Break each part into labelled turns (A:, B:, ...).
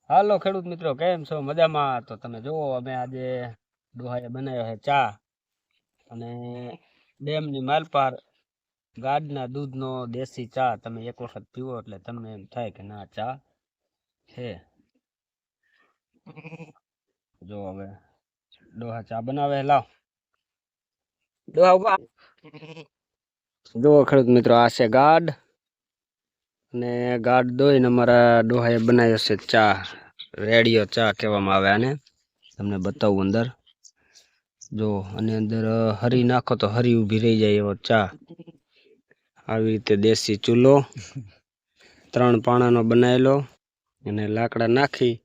A: હાલો ખેડૂત મિત્રો, કેમ છો? મજામાં? તો તમે જુઓ, અમે આજે ડોહાએ બનાવ્યો છે ચા અને ડેમની માલપાર ગાડના દૂધનો દેશી ચા. તમે એક વખત પીવો એટલે તમને એમ થાય કે ના, ચા છે. જો હવે ડોહા ચા બનાવે. લાવ ડોહા ઉભા. જુઓ ખેડૂત મિત્રો, આ છે ગાડ અને ગાડ દોઈને અમારા ડોહાએ બનાવ્યો છે ચા. રેડિયો ચા કહેવામાં આવે આને. તમને બતાવું અંદર. જો આની અંદર હરી નાખો તો હરી ઊભી રહી જાય એવો ચા. આવી રીતે દેશી ચૂલો 3 પાણાનો બનાવેલો અને લાકડા નાખી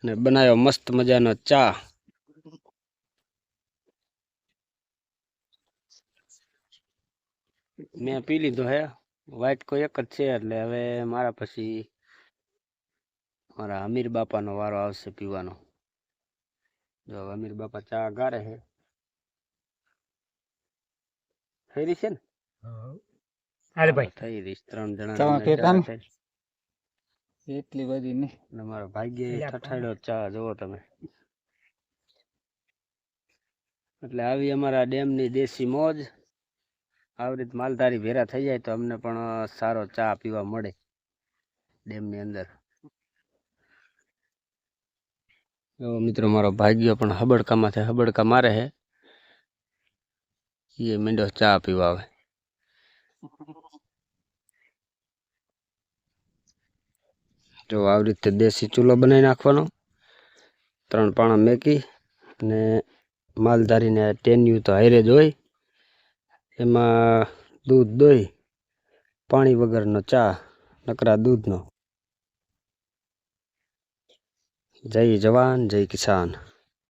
A: અને બનાવ્યો મસ્ત મજાનો ચા. મેં પી લીધો હે. વાઇટ કોઈ એક જ છે એટલે હવે મારા પછી મારા અમીર બાપાનો વારો આવશે પીવાનો. જો અમીર બાપા ચા ગારે છે. થઈ રહી છે ને?
B: અરે ભાઈ
A: થઈ રહી. 3
B: ચા
A: જણા
B: પીતા
A: ચા
B: એટલી બધી નહીં.
A: ને મારો ભાગ્ય ઠઠાડ્યો ચા. જુઓ તમે. એટલે આવી અમારા ડેમની દેશી મોજ. આવી રીતે માલધારી ભેરા થઈ જાય તો અમને પણ સારો ચા પીવા મળે ડેમની અંદર. જો મિત્રો, મારો ભાગ્યો પણ હબડકામાંથી હબડકા મારે છે. એ મીંડો ચા પીવા આવે. જો આવી રીતે દેશી ચૂલો બનાવી નાખવાનો. 3 પાણા મેકી અને માલધારીને ટેન્યુ તો હારે જ હોય. એમાં દૂધ દોઈ, પાણી વગરનો ચા, નકરા દૂધનો. જય જવાન જય કિસાન.